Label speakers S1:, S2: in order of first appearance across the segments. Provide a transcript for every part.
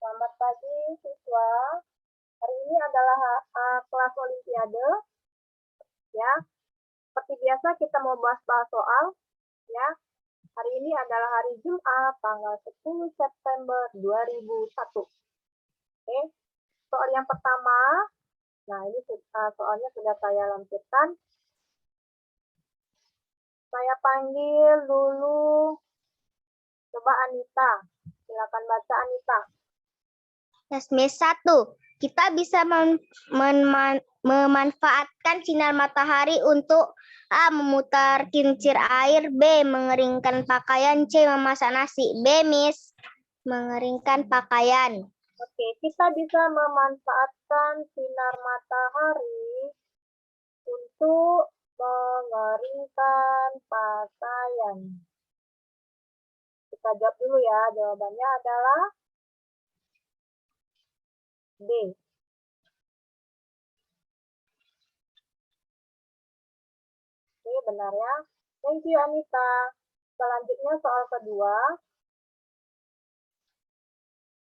S1: Selamat pagi siswa. Hari ini adalah kelas Olimpiade. Ya, seperti biasa kita mau bahas soal. Ya, hari ini adalah hari Jumat, tanggal 10 September 2001. Oke, soal yang pertama. Nah, ini soalnya sudah saya lampirkan. Saya panggil dulu. Coba Anita. Silakan baca Anita.
S2: Yes, Miss. 1. Kita bisa memanfaatkan sinar matahari untuk A. Memutar kincir air, B. Mengeringkan pakaian, C. Memasak nasi. B, Miss. Mengeringkan pakaian.
S1: Oke, kita bisa memanfaatkan sinar matahari untuk mengeringkan pakaian. Kita jawab dulu ya, jawabannya adalah D. Oke, benar ya. Thank you, Anita. Selanjutnya soal kedua.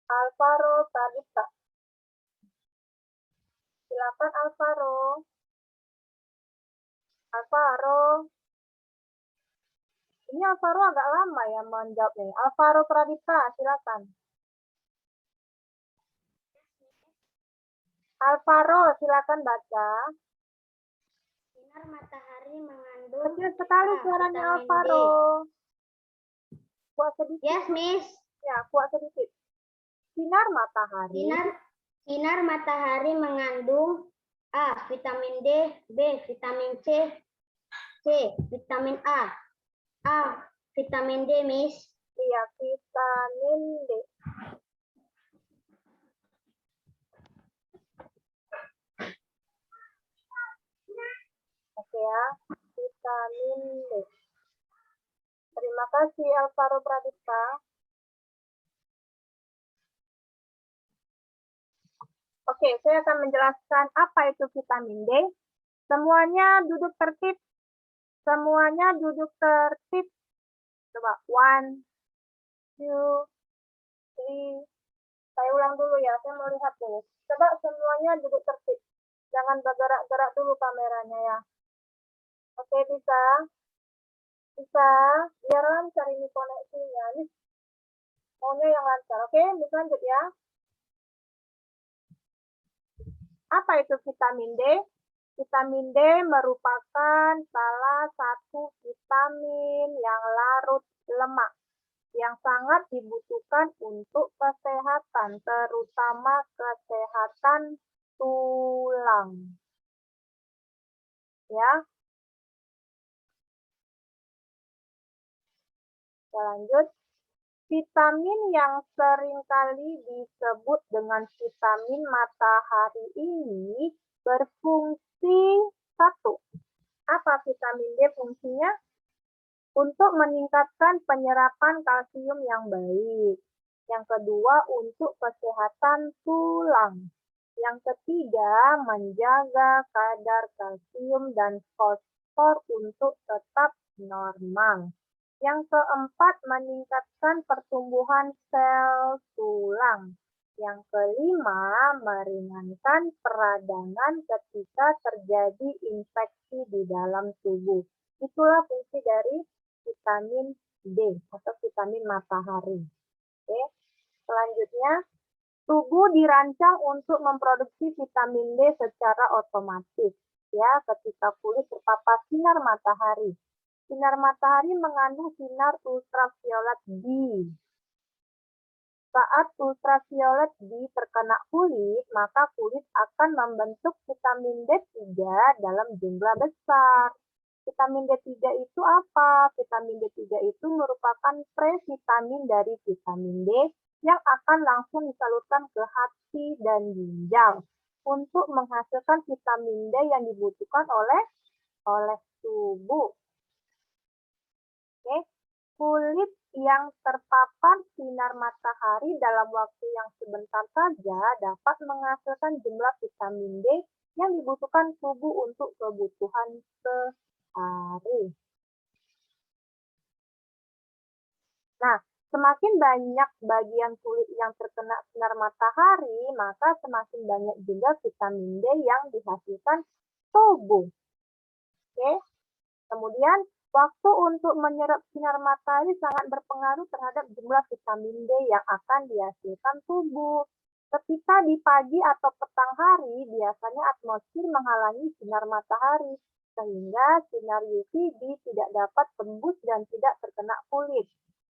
S1: Alvaro Pradipta. Silakan Alvaro. Alvaro. Ini Alvaro agak lama ya menjawabnya. Alvaro Pradipta, silakan. Alvaro, silakan baca.
S2: Sinar matahari mengandung
S1: Kecil sekali suaranya Alvaro. Kuat sedikit.
S2: Yes, Miss.
S1: Ya, kuat sedikit. Sinar matahari.
S2: Sinar matahari mengandung A. Vitamin D, B. Vitamin C, vitamin A. A. Vitamin D, Miss.
S1: Iya, vitamin D. Oke ya, vitamin D. Terima kasih Alvaro Pradipta. Oke, saya akan menjelaskan apa itu vitamin D. Semuanya duduk tertib. Semuanya duduk tertib. Coba, 1, 2, 3. Saya ulang dulu ya, saya mau lihat dulu. Coba semuanya duduk tertib. Jangan bergerak-gerak dulu kameranya ya. Oke, bisa? Bisa, biar lancar ini koneksinya. Ini maunya yang lancar. Oke, bisa lanjut ya. Apa itu vitamin D? Vitamin D merupakan salah satu vitamin yang larut lemak yang sangat dibutuhkan untuk kesehatan, terutama kesehatan tulang. Ya. Kita lanjut. Vitamin yang seringkali disebut dengan vitamin matahari ini berfungsi 1. Apa vitamin D fungsinya? Untuk meningkatkan penyerapan kalsium yang baik. Yang kedua, untuk kesehatan tulang. Yang ketiga, menjaga kadar kalsium dan fosfor untuk tetap normal. Yang keempat, meningkatkan pertumbuhan sel tulang. Yang kelima, meringankan peradangan ketika terjadi infeksi di dalam tubuh. Itulah fungsi dari vitamin D atau vitamin matahari. Oke. Selanjutnya, tubuh dirancang untuk memproduksi vitamin D secara otomatis ya ketika kulit terpapar sinar matahari. Sinar matahari mengandung sinar ultraviolet B. Saat ultraviolet B terkena kulit, maka kulit akan membentuk vitamin D3 dalam jumlah besar. Vitamin D3 itu apa? Vitamin D3 itu merupakan previtamin dari vitamin D yang akan langsung disalurkan ke hati dan ginjal untuk menghasilkan vitamin D yang dibutuhkan oleh tubuh. Oke. Kulit yang terpapar sinar matahari dalam waktu yang sebentar saja dapat menghasilkan jumlah vitamin D yang dibutuhkan tubuh untuk kebutuhan sehari. Nah, Semakin banyak bagian kulit yang terkena sinar matahari, maka semakin banyak juga vitamin D yang dihasilkan tubuh. Oke. Kemudian, waktu untuk menyerap sinar matahari sangat berpengaruh terhadap jumlah vitamin D yang akan dihasilkan tubuh. Ketika di pagi atau petang hari, biasanya atmosfer menghalangi sinar matahari, sehingga sinar UVB tidak dapat tembus dan tidak terkena kulit.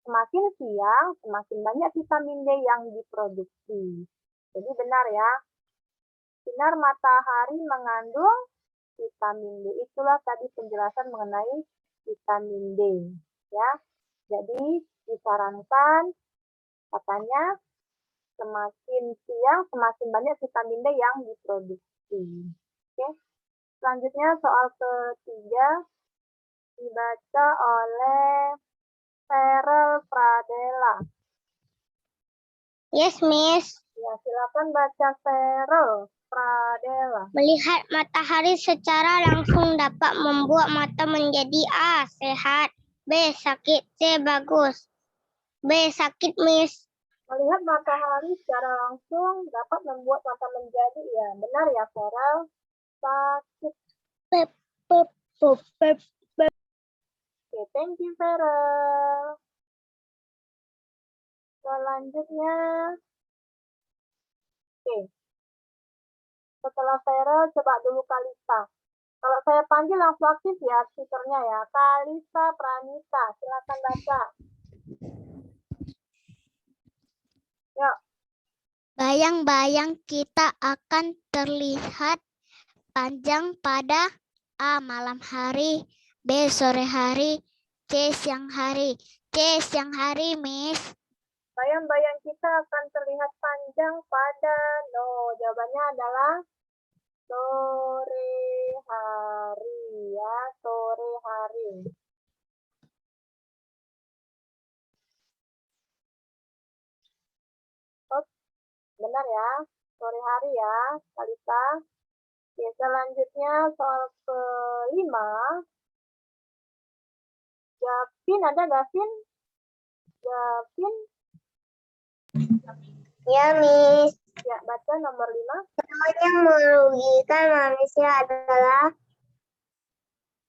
S1: Semakin siang, semakin banyak vitamin D yang diproduksi. Jadi benar ya, sinar matahari mengandung vitamin D. Itulah tadi penjelasan mengenai vitamin D. Ya, jadi disarankan katanya semakin siang semakin banyak vitamin D yang diproduksi. Oke, selanjutnya soal ketiga dibaca oleh Ferel Pradela.
S2: Yes, Miss.
S1: Ya, silakan baca Ferel Pradela.
S2: Melihat matahari secara langsung dapat membuat mata menjadi A. Sehat. B. Sakit. C. Bagus. B. Sakit, Miss.
S1: Melihat matahari secara langsung dapat membuat mata menjadi, ya benar ya Ferel, sakit. Oke, thank you Ferel. Selanjutnya, oke. Setelah Ferel, coba dulu Kalista. Kalau saya panggil langsung aktif ya speakernya ya. Kalista Pranita, silakan baca. Yuk.
S2: Bayang-bayang kita akan terlihat panjang pada A. Malam hari, B. Sore hari, C. Siang hari. C. Siang hari, Miss.
S1: Bayang-bayang kita akan terlihat panjang pada, no, jawabannya adalah sore hari ya, sore hari. Oh, benar ya, sore hari ya, Kalista. Oke, selanjutnya soal kelima. Gavin, ada Gavin? Gavin?
S2: Ya, Miss.
S1: Ya, baca nomor 5.
S2: Yang merugikan manusia adalah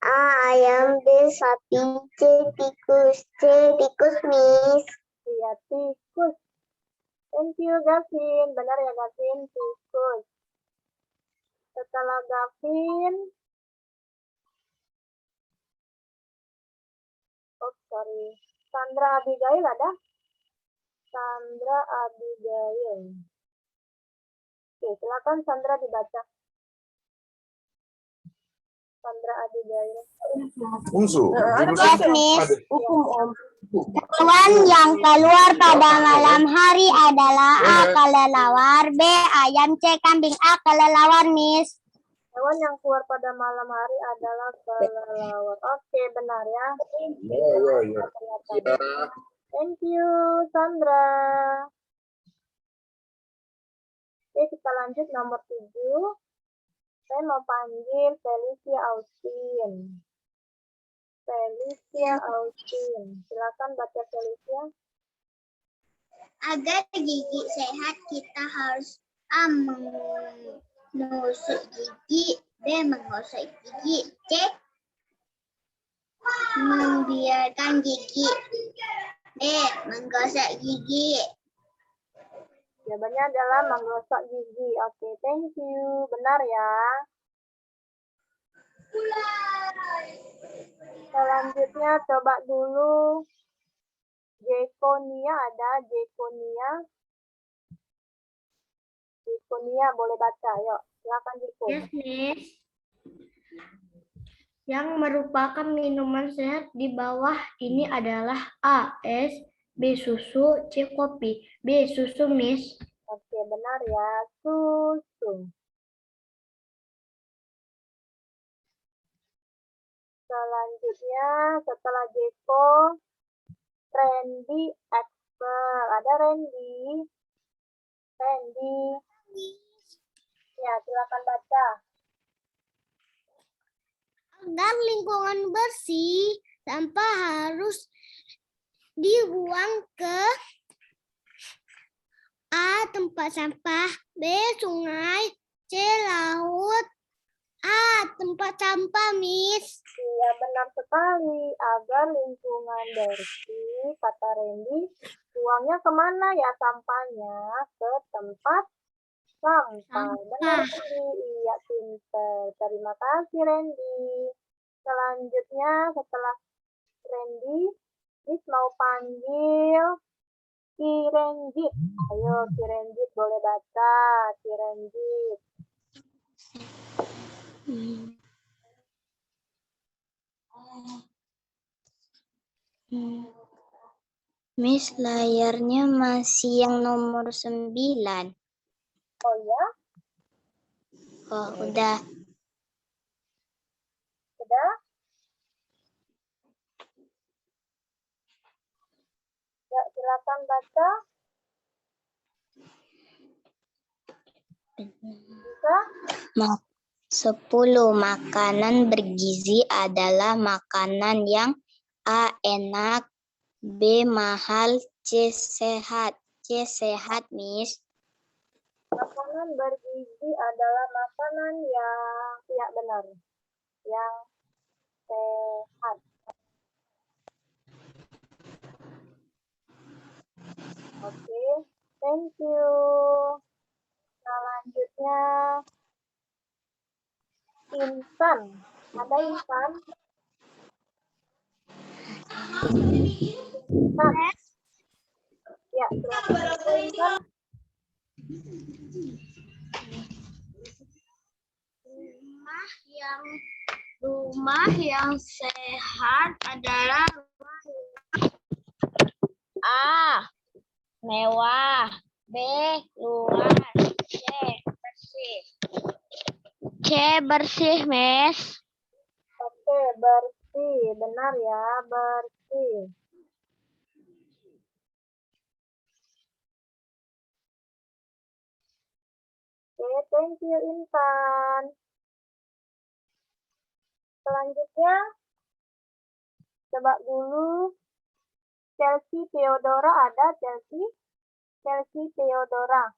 S2: A. Ayam, B. Sapi, C. Tikus. C. Tikus, Miss.
S1: Iya, tikus. Thank you, Gavin. Benar ya, Gavin, tikus. Setelah Gavin, oh sorry, Sandra Abigail ada? Sandra Abigail. Oke, silakan Sandra dibaca. Sandra Abigail.
S3: Unsu.
S2: Yes, Miss. Hewan yang keluar pada malam hari adalah A. Kelelawar, B. Ayam, C. Kambing. A. Kelelawar, Miss.
S1: Hewan yang keluar pada malam hari adalah kelelawar. Oke, benar ya.
S3: Ya.
S1: Thank you, Sandra. Oke, kita lanjut nomor 7. Saya mau panggil Felicia Austin. Felicia Austin. Silakan baca Felicia.
S2: Agar gigi sehat, kita harus A. Menusuk gigi, B. menggosok gigi, C. membiarkan gigi, D. menggosok gigi.
S1: Jawabannya adalah menggosok gigi. Oke, thank you. Benar ya. Selanjutnya coba dulu Jekonia ada, Jekonia. Jekonia boleh baca, yuk. Silakan Jeko.
S4: Yes, Miss. Yang merupakan minuman sehat di bawah ini adalah A. Es, B. Susu, C. Kopi. B. Susu, Miss.
S1: Oke, benar ya. Susu. Selanjutnya setelah Jeko, Randy Axel. Ada Randy. Randy. Ya, silakan baca.
S2: Agar lingkungan bersih, sampah harus dibuang ke tempat sampah. B. Sungai. C. Laut. A. Tempat sampah, Miss.
S1: Iya, benar sekali. Agar lingkungan bersih, kata Randy, buangnya kemana ya sampahnya? Ke tempat sampah. Benar, Randy. Iya, pinter. Terima kasih, Randy. Selanjutnya, setelah Randy, Miss mau panggil Kirenjit. Ayo, Kirenjit boleh baca. Kirenjit.
S2: Miss, layarnya masih yang nomor 9.
S1: Oh ya,
S2: Oh, udah.
S1: sudah? Ya, silakan baca. Bisa?
S2: 10. Makanan bergizi adalah makanan yang A. Enak, B. Mahal, C. Sehat. C. Sehat, Miss.
S1: Makanan bergizi adalah makanan yang, ya benar, yang sehat. Oke, thank you. Selanjutnya, Intan. Ada Intan? Intan. Ya, silakan Intan.
S4: Rumah yang sehat adalah A. Mewah. B. Luas. C. Bersih. C. Bersih, Miss.
S1: Oke, bersih. Benar ya, bersih. Oke, thank you Intan. Selanjutnya, coba dulu Chelsea Theodora ada Chelsea? Chelsea Theodora.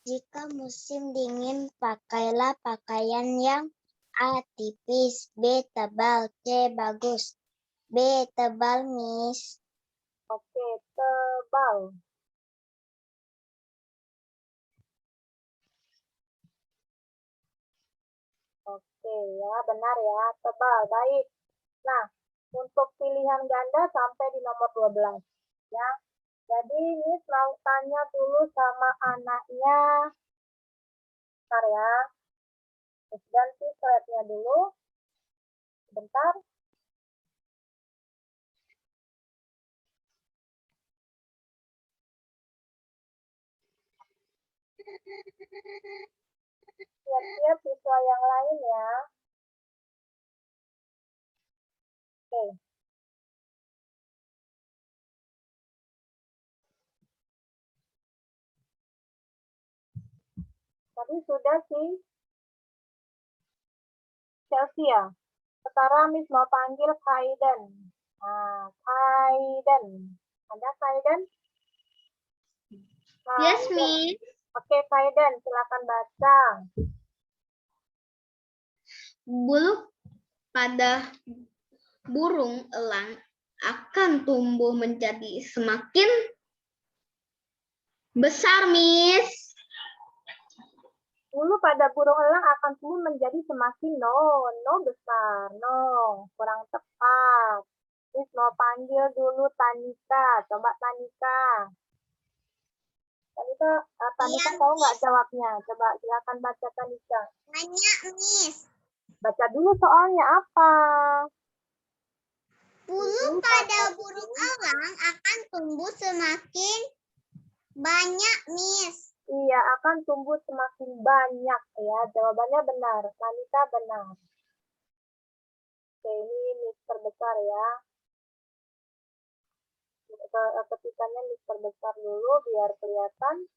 S2: Jika musim dingin, pakailah pakaian yang A. Tipis, B. Tebal, C. Bagus. B. Tebal, Miss.
S1: Oke, tebal. Oke ya, benar ya, tebal. Baik. Nah, untuk pilihan ganda sampai di nomor 12. Ya. Jadi Miss mau tanya dulu sama anaknya. Bentar ya. Miss ganti slide-nya dulu. Bentar. Siap-siap siswa yang lain ya. Oke. Tadi sudah sih Chelsea ya. Sekarang Miss mau panggil Kaiden. Nah, Kaiden. Ada Kaiden?
S2: Yes, Miss.
S1: Oke, Kaiden, silakan baca.
S4: Bulu pada burung elang akan tumbuh menjadi semakin besar, Miss.
S1: Bulu pada burung elang akan tumbuh menjadi semakin besar. Kurang tepat. Miss mau panggil dulu Tanika. Coba Tanika. Tanika tahu nggak jawabnya? Coba silakan baca Tanika.
S2: Banyak, Miss.
S1: Baca dulu soalnya apa?
S2: Bulu pada burung elang akan tumbuh semakin banyak, Miss.
S1: Iya, akan tumbuh semakin banyak ya. Jawabannya benar. Tanika benar. Oke, ini Miss terbesar ya. Ketikannya Miss terbesar dulu biar kelihatan.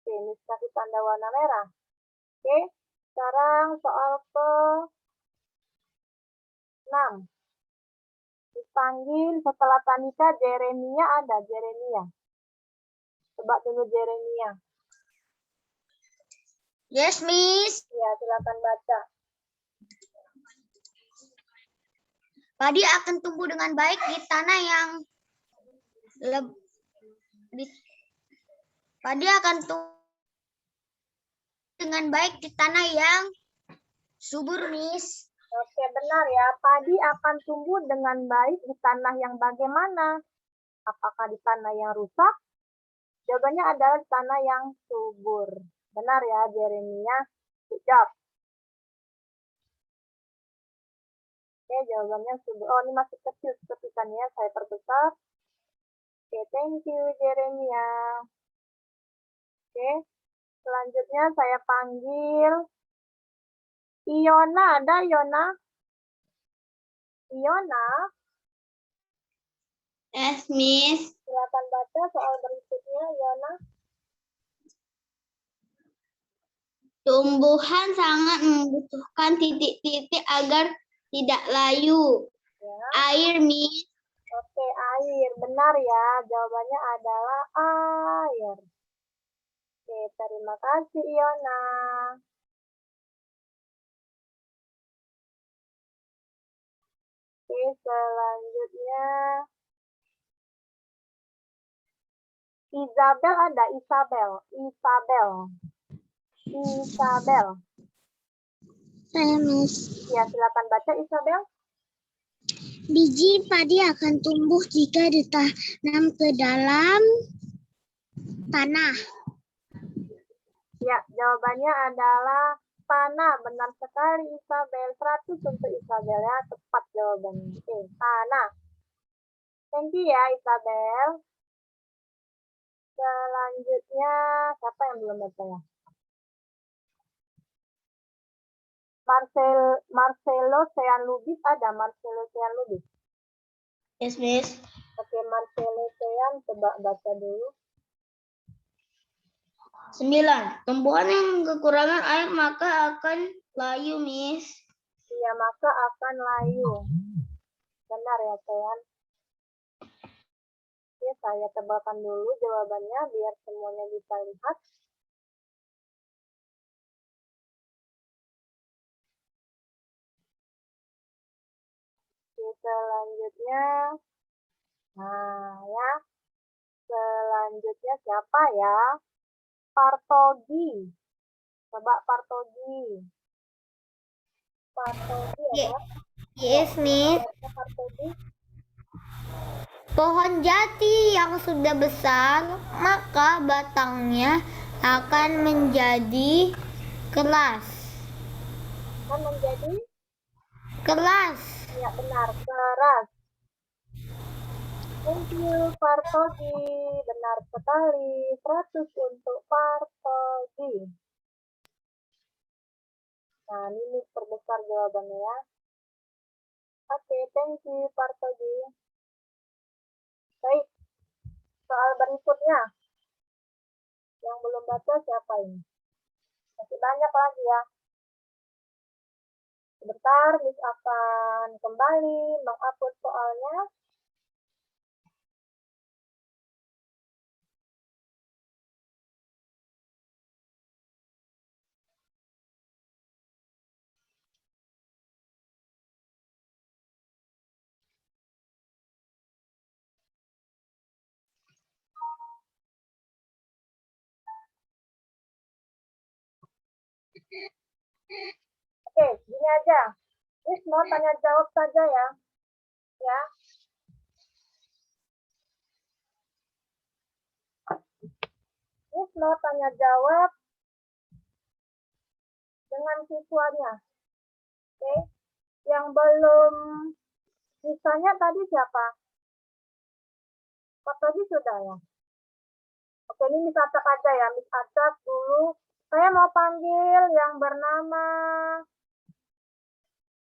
S1: Oke, Miss kasih tanda warna merah. Oke, sekarang soal ke 6. Dipanggil setelah Tanika, Jeremia ada, Jeremia. Coba dulu Jeremia.
S2: Yes, Miss.
S1: Ya, silakan baca.
S2: Padi akan tumbuh dengan baik di tanah yang padi akan tumbuh dengan baik di tanah yang subur, Miss.
S1: Oke, benar ya. Padi akan tumbuh dengan baik di tanah yang bagaimana? Apakah di tanah yang rusak? Jawabannya adalah di tanah yang subur. Benar ya, Jeremia. Good job. Oke, jawabannya subur. Oh, ini masih kecil ketikannya. Saya perbesar. Oke, thank you, Jeremia. Oke, selanjutnya saya panggil Iona. Ada Iona? Iona,
S2: Yes, Miss.
S1: silakan baca soal berikutnya, Iona.
S2: Tumbuhan sangat membutuhkan titik-titik agar tidak layu.
S1: Ya.
S2: Air, Miss.
S1: Oke, air. Benar ya. Jawabannya adalah air. Oke, terima kasih, Iona. Oke, selanjutnya. Isabel ada, Isabel. Isabel. Isabel.
S2: Saya, Miss.
S1: Ya, silakan baca, Isabel.
S2: Biji padi akan tumbuh jika ditanam ke dalam tanah.
S1: Ya, jawabannya adalah tanah. Benar sekali, Isabel. 100 untuk Isabel ya. Tepat jawabannya. Oke, tanah. Thank you ya, Isabel. Selanjutnya, siapa yang belum baca ya? Marcelo Sean-Lubis ada, Marcelo Sean-Lubis.
S2: Yes, Miss.
S1: Oke, Marcelo Sean, coba baca dulu.
S2: 9. Tumbuhan yang kekurangan air maka akan layu, Miss.
S1: Iya, maka akan layu. Benar ya, Sean? Oke, saya tebalkan dulu jawabannya biar semuanya bisa lihat. Oke, selanjutnya. Nah, ya. Selanjutnya siapa ya? Partogi. Coba Partogi. Partogi ya?
S4: Yes, Miss.
S1: Partogi.
S4: Pohon jati yang sudah besar, maka batangnya akan menjadi keras.
S1: Kan menjadi?
S4: Keras.
S1: Ya, benar. Keras. Thank you, Partogi. Benar sekali. 100 untuk Partogi. Nah, ini perbesar jawabannya ya. Oke, thank you, Partogi. Baik. Soal berikutnya. Yang belum baca siapa ini? Masih banyak lagi ya. Sebentar, Miss akan kembali mengupload soalnya. Oke, gini aja. Miss mau tanya jawab saja ya. Ya. Miss mau tanya jawab dengan siswanya. Oke. Yang belum misalnya tadi siapa? Pak tadi sudah ya. Oke, ini Miss acak aja ya. Miss acak dulu. Saya mau panggil yang bernama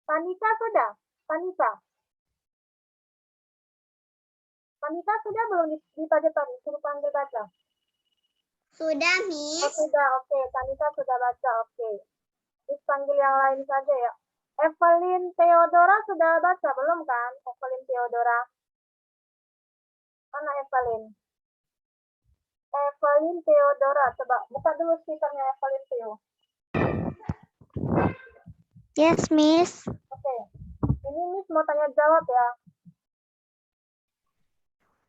S1: Tanika sudah? Tanika. Tanika sudah belum dibaca tadi? Suruh panggil baca.
S2: Sudah,
S1: Oh,
S2: Miss.
S1: sudah. Oke, Tanika sudah baca. Oke. Miss panggil yang lain saja ya. Evelyn Theodora sudah baca belum kan? Evelyn Theodora. Mana Evelyn? Evelyn Theodora, coba buka dulu speakernya Evelyn Theo.
S2: Yes, Miss.
S1: Oke, ini Miss mau tanya jawab ya.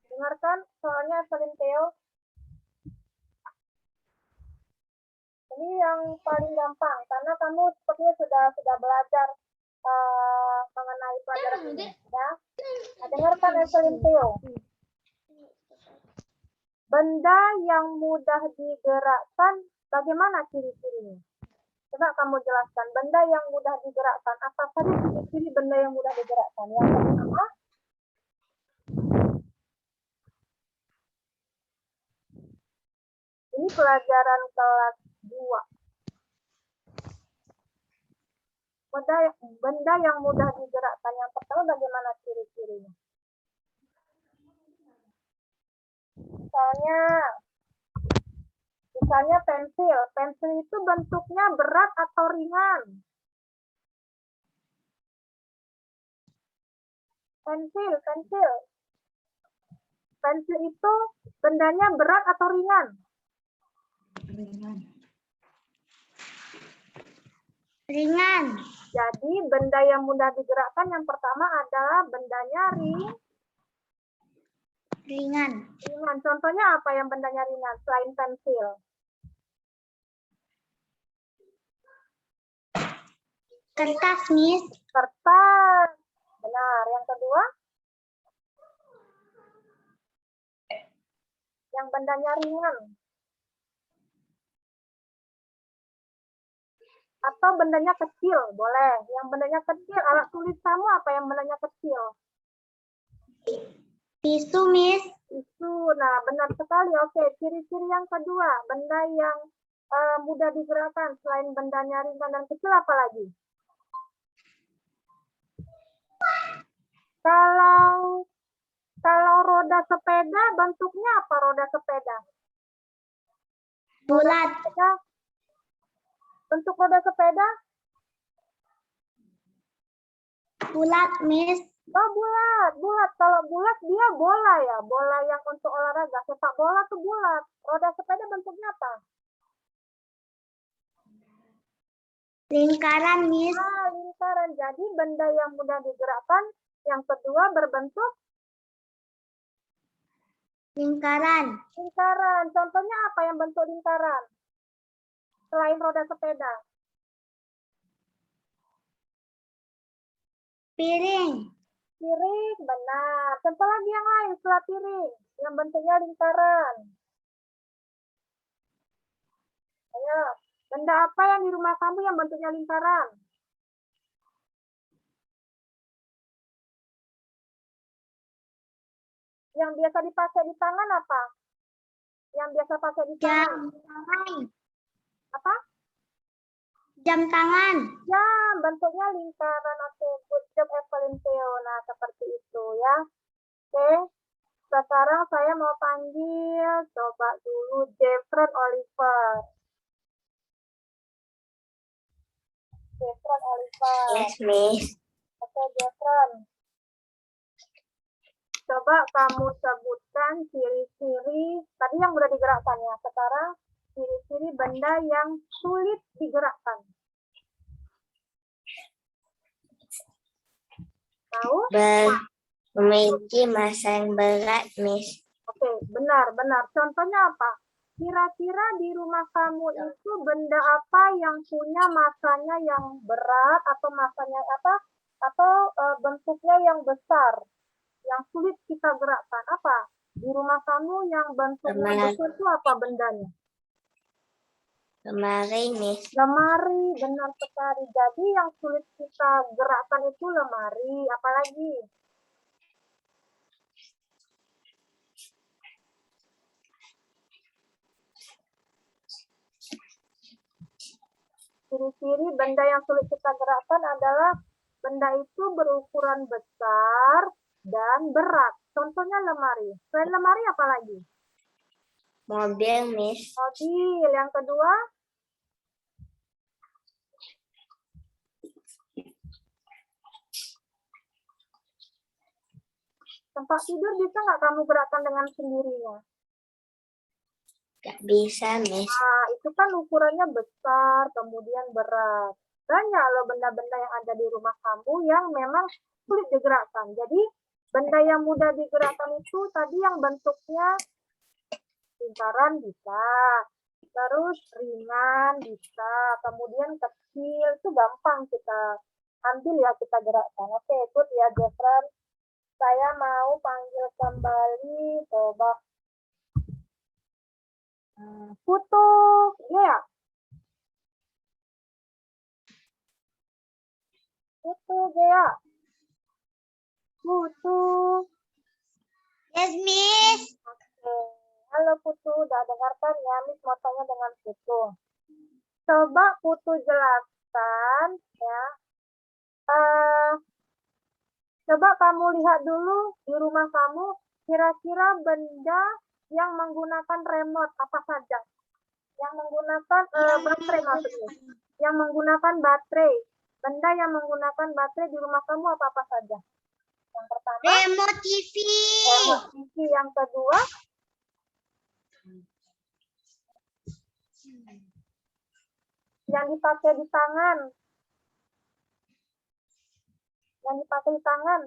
S1: Dengarkan soalnya Evelyn Theo. Ini yang paling gampang karena kamu sepertinya sudah belajar mengenai pelajaran ini ya. Nah, dengarkan Evelyn Theo. Benda yang mudah digerakkan, bagaimana ciri-cirinya? Coba kamu jelaskan, benda yang mudah digerakkan, apa saja ciri-ciri benda yang mudah digerakkan? Yang pertama, ini pelajaran kelas 2. Benda yang mudah digerakkan, yang pertama bagaimana ciri-cirinya? Misalnya pensil. Pensil itu bentuknya berat atau ringan? Pensil. Pensil itu bendanya berat atau ringan?
S2: Ringan.
S1: Jadi benda yang mudah digerakkan yang pertama adalah bendanya
S2: Ringan.
S1: ringan. Contohnya apa yang bendanya ringan selain pensil?
S2: Kertas, Miss.
S1: Kertas. Benar. Yang kedua? Yang bendanya ringan. Atau bendanya kecil, boleh. Yang bendanya kecil, alat tulis kamu apa yang bendanya kecil?
S2: Tisu, Miss.
S1: Tisu. Nah, benar sekali. Oke, ciri-ciri yang kedua, benda yang mudah digerakkan selain bendanya ringan dan kecil apa lagi? Kalau roda sepeda bentuknya apa roda sepeda?
S2: Bulat.
S1: Bentuk roda sepeda?
S2: Bulat, Miss.
S1: Oh, bulat. Kalau bulat dia bola ya, bola yang untuk olahraga. Sepak bola tuh bulat. Roda sepeda bentuknya apa?
S2: Lingkaran, Miss.
S1: Nah, lingkaran. Jadi benda yang mudah digerakkan. Yang kedua berbentuk
S2: Lingkaran.
S1: lingkaran. Contohnya apa yang bentuk lingkaran? Selain roda sepeda.
S2: Piring.
S1: Piring, benar. Contoh lagi yang lain setelah piring. Yang bentuknya lingkaran. Ayo, benda apa yang di rumah kamu yang bentuknya lingkaran? Yang biasa dipakai di tangan apa? Yang biasa pakai di tangan.
S2: Jam tangan.
S1: Apa?
S2: Jam tangan.
S1: Jam, bentuknya lingkaran. Oke, good job Evelyn Theo. Nah, seperti itu ya. Oke, sekarang saya mau panggil, coba dulu Jeffrey Oliver. Jeffrey Oliver.
S2: Yes, Miss.
S1: Oke, Jeffrey. Coba kamu sebutkan ciri-ciri, tadi yang udah digerakkan ya, sekarang ciri-ciri benda yang sulit digerakkan. Tahu?
S2: Memiliki massa yang berat, Miss.
S1: Oke, benar. Contohnya apa? Kira-kira di rumah kamu itu benda apa yang punya massanya yang berat atau massanya apa? Atau bentuknya yang besar, yang sulit kita gerakkan? Apa? Di rumah kamu yang bentuknya besar itu apa bendanya?
S2: Lemari, Miss.
S1: Lemari, benar sekali. Jadi yang sulit kita gerakkan itu lemari. Apalagi? Ciri-ciri benda yang sulit kita gerakkan adalah benda itu berukuran besar dan berat. Contohnya lemari. Selain lemari apa lagi?
S2: Mobil, Miss.
S1: Mobil. Yang kedua? Tempat tidur bisa nggak kamu gerakkan dengan sendirinya?
S4: Gak bisa, Miss.
S1: Nah, itu kan ukurannya besar, kemudian berat. Banyak loh benda-benda yang ada di rumah kamu yang memang sulit digerakkan. Jadi, benda yang mudah digerakkan itu tadi yang bentuknya lingkaran bisa, terus ringan bisa, kemudian kecil, itu gampang kita ambil ya, kita gerakkan. Oke, ikut ya, Jeffrey. Saya mau panggil kembali, coba. Putu, ya. Putu, ya. Putu.
S2: Yes, Miss.
S1: Oke. Halo Putu, udah dengarkan ya, Miss mau tanya dengan Putu. Coba Putu jelaskan ya. Coba kamu lihat dulu di rumah kamu, kira-kira benda yang menggunakan remote apa saja? Yang menggunakan baterai maksudnya. Yang menggunakan baterai. Benda yang menggunakan baterai di rumah kamu apa-apa saja? Yang pertama,
S2: Remote TV.
S1: remote TV. Yang kedua, yang dipakai di tangan. Yang dipakai di tangan.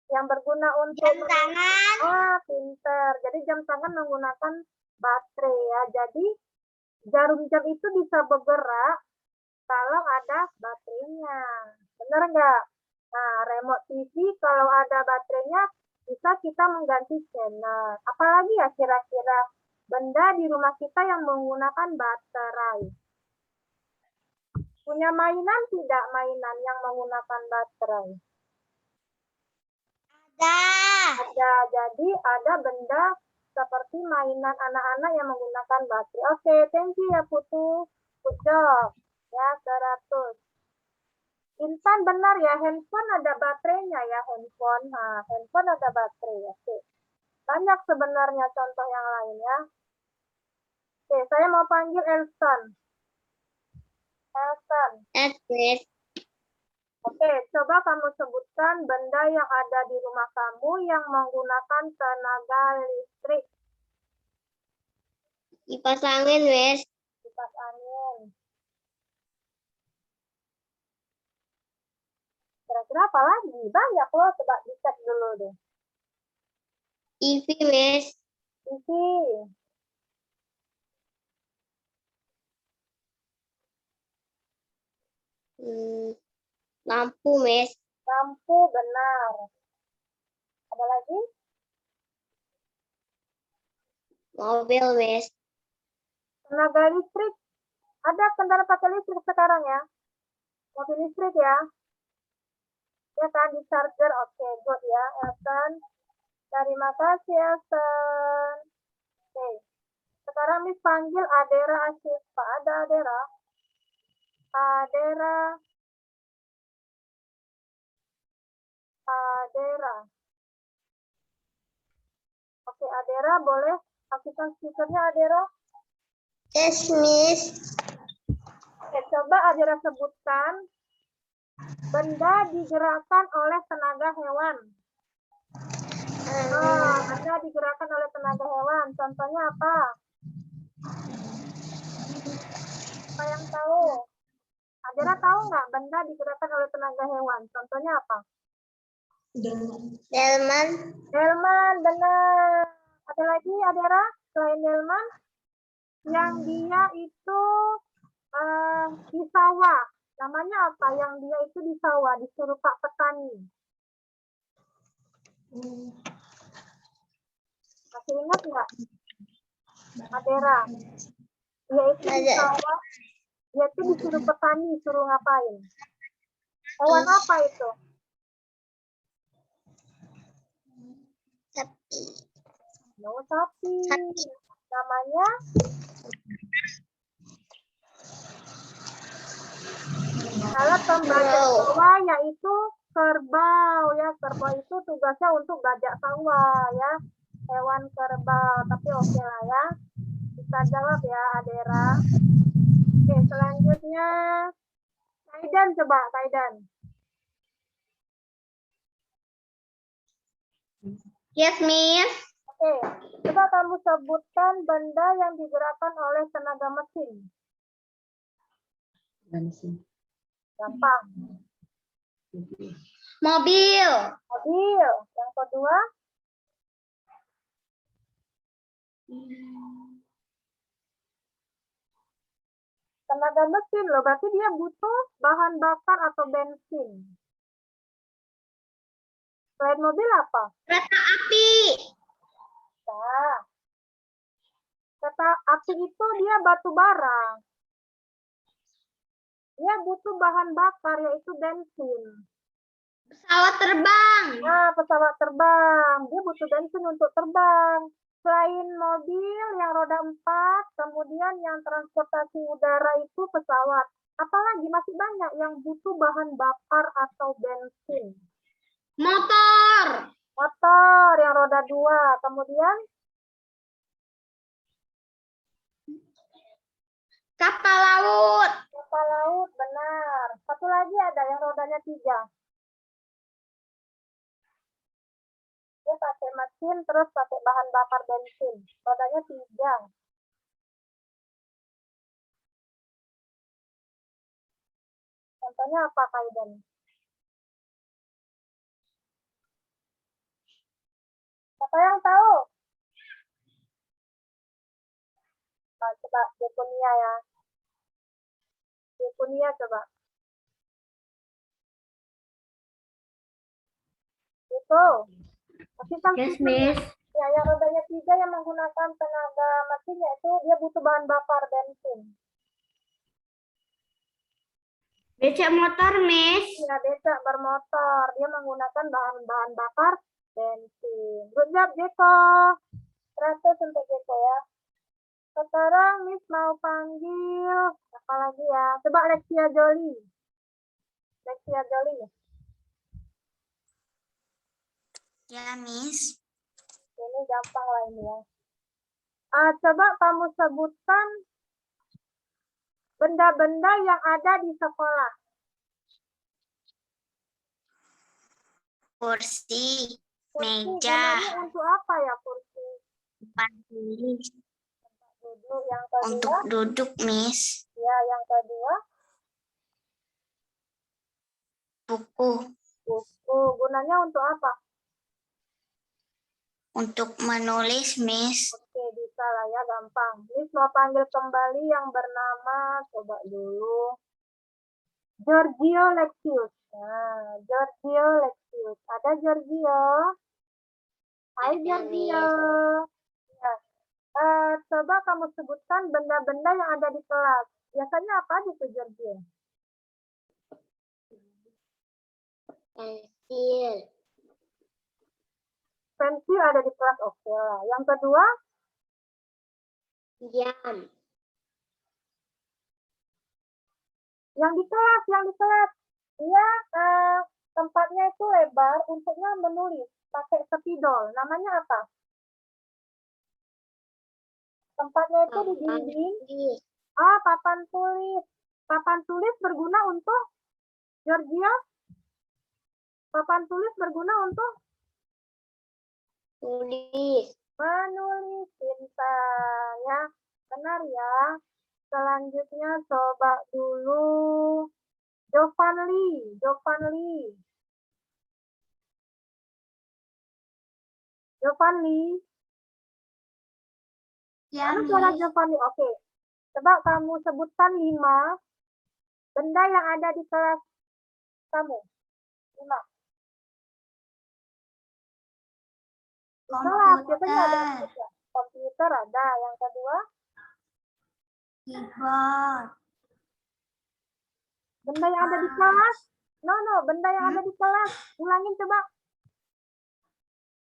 S1: Yang berguna untuk
S2: Jam tangan.
S1: pinter. Jadi jam tangan menggunakan baterai ya. Jadi jarum jam itu bisa bergerak kalau ada baterainya. Benar nggak? Nah, remote TV kalau ada baterainya bisa kita mengganti channel. Apalagi ya kira-kira benda di rumah kita yang menggunakan baterai. Punya mainan tidak, mainan yang menggunakan baterai? Ada. Jadi ada benda seperti mainan anak-anak yang menggunakan baterai. Oke, thank you ya Putu. Good job. Ya, 100. Intan benar ya, handphone ada baterainya ya, handphone. Nah, handphone ada baterai. Oke. Banyak sebenarnya contoh yang lain ya. Oke, saya mau panggil Elson. Elson.
S2: Yes, Miss.
S1: Oke, coba kamu sebutkan benda yang ada di rumah kamu yang menggunakan tenaga listrik.
S2: Kipas angin, Miss.
S1: Kipas angin. Kira-kira apa lagi? Banyak loh, coba dicek dulu deh.
S2: TV, Miss.
S1: TV.
S2: Lampu, Miss.
S1: Lampu, benar. Ada lagi?
S2: Mobil, Miss.
S1: Tenaga listrik. Ada kendaraan pakai listrik sekarang ya? Mobil listrik ya? Ya kan, di charger. Oke, good ya, Elson. Terima kasih, Elson. Oke. Sekarang Miss panggil Adera Asyifa. Ada Adera? Adera. Adera. Oke, Adera boleh aktifkan speakernya, Adera?
S2: Yes, Miss.
S1: Oke, coba Adera sebutkan benda digerakkan oleh tenaga hewan. Benda digerakkan oleh tenaga hewan. Contohnya apa? Apa yang tahu? Adera tahu nggak benda digerakkan oleh tenaga hewan? Contohnya apa?
S2: Delman.
S1: Delman, benar. Ada lagi, Adera? Selain delman? Yang dia itu di sawah. Namanya apa? Yang dia itu di sawah, disuruh Pak Petani. Masih ingat nggak? Adera. Dia itu di sawah. Dia itu disuruh petani, suruh ngapain? Hewan apa itu?
S2: Sapi.
S1: No, sapi. Namanya? Alat pembajak sawah yaitu kerbau ya. Kerbau itu tugasnya untuk bajak sawah ya. Hewan kerbau. Tapi oke lah ya. Bisa jawab ya Adera. Oke, selanjutnya Kaidan, coba Kaidan.
S2: Yes, Miss.
S1: Oke, coba kamu sebutkan benda yang digerakkan oleh tenaga mesin. Gampang.
S2: Mobil.
S1: Mobil. Yang kedua, tenaga mesin loh. Berarti dia butuh bahan bakar atau bensin. Selain mobil apa?
S2: Kereta api.
S1: Nah, kereta api itu dia batu bara. Dia butuh bahan bakar yaitu bensin.
S2: Pesawat terbang.
S1: Nah, pesawat terbang. Dia butuh bensin untuk terbang. Selain mobil yang roda 4, kemudian yang transportasi udara itu pesawat. Apalagi masih banyak yang butuh bahan bakar atau bensin.
S2: Motor.
S1: Motor yang roda 2. Kemudian
S2: Kapal laut.
S1: kapal laut, benar. Satu lagi ada yang rodanya 3. Dia pakai mesin terus pakai bahan bakar bensin. Rodanya 3. Contohnya apa, Kaidan? Siapa yang tahu? Nah, coba Deponia ya. Deponia coba. Itu. Tapi kan
S4: Yes,
S1: susah.
S4: Miss.
S1: Ya, yang rodanya 3 yang menggunakan tenaga mesin yaitu dia butuh bahan bakar bensin.
S4: Becak motor, Miss.
S1: Ya, becak bermotor. Dia menggunakan bahan bakar bensin. Good job, Jeko. 100 untuk Jeko ya. Sekarang Miss mau panggil apa lagi ya? Coba Lexia Joli. Lexia Joli.
S2: Ya, Miss.
S1: Ini gampang lah ini ya. Coba kamu sebutkan benda-benda yang ada di sekolah.
S2: Kursi.
S1: Kursi
S2: Meja.
S1: gunanya untuk apa ya kursi?
S2: Tempat tulis.
S1: Duduk. Yang kedua,
S2: Untuk duduk, Miss.
S1: ya yang kedua,
S2: Buku.
S1: buku. Gunanya untuk apa?
S2: Untuk menulis, Miss.
S1: Oke, bisa lah ya, gampang. Miss mau panggil kembali yang bernama, coba dulu. Giorgio Lexius. Nah, Giorgio Lexius. Ada Giorgio? Hai
S2: Ada,
S1: Giorgio. Ya. Coba kamu sebutkan benda-benda yang ada di kelas. Biasanya apa gitu, Giorgio?
S2: Pensil.
S1: Pensil ada di kelas, oke lah. Yang kedua,
S2: Jam.
S1: yang di kelas. Dia tempatnya itu lebar untuknya menulis pakai spidol. Namanya apa? Tempatnya itu di dinding. Papan tulis. Papan tulis berguna untuk Georgia. Papan tulis berguna untuk
S2: Tulis.
S1: menulis, pintar ya. Benar ya. Selanjutnya coba dulu Giovanni.
S2: Ya,
S1: Mana suara Giovanni? Oke. Coba kamu sebutkan 5 benda yang ada di kelas kamu. 5. Di kelas biasanya ada apa? Komputer ada. Yang kedua,
S2: Keyboard.
S1: benda yang ada di kelas. Benda yang ada di kelas. Ulangin coba.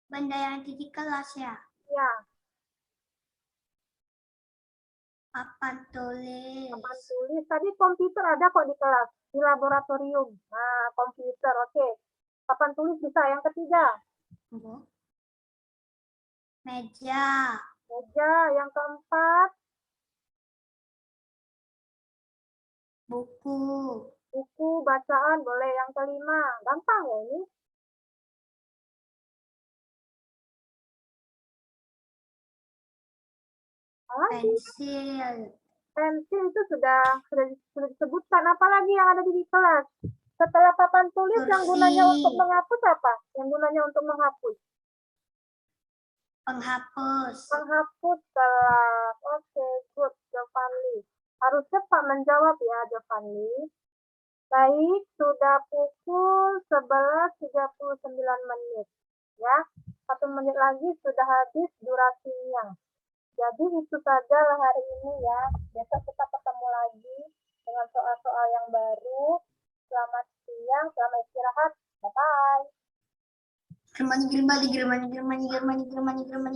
S2: Benda yang ada di kelas ya.
S1: Ya,
S2: Papan tulis.
S1: papan tulis. Tadi komputer ada kok di kelas. Di laboratorium. Nah, komputer. Oke. Papan tulis bisa. Yang ketiga,
S2: Meja.
S1: meja. Yang keempat,
S2: Buku.
S1: buku bacaan boleh. Yang kelima, gampang ya ini. Apalagi
S4: Pensil.
S1: pensil itu sudah disebutkan. Apalagi yang ada di kelas. Setelah papan tulis yang gunanya
S4: Kursi.
S1: untuk menghapus apa? Yang gunanya untuk menghapus.
S4: Penghapus.
S1: Menghapus kelas. Oke, good, Giovanni. Harus cepat menjawab ya, Giovanni. Baik, sudah pukul 11.39 menit. Ya, 1 menit lagi sudah habis durasinya. Jadi itu sajalah hari ini ya. Besok kita ketemu lagi dengan soal-soal yang baru. Selamat siang, selamat istirahat. Bye-bye.
S4: Germany, Germany, Germany, Germany, Germany, Germany, Germany.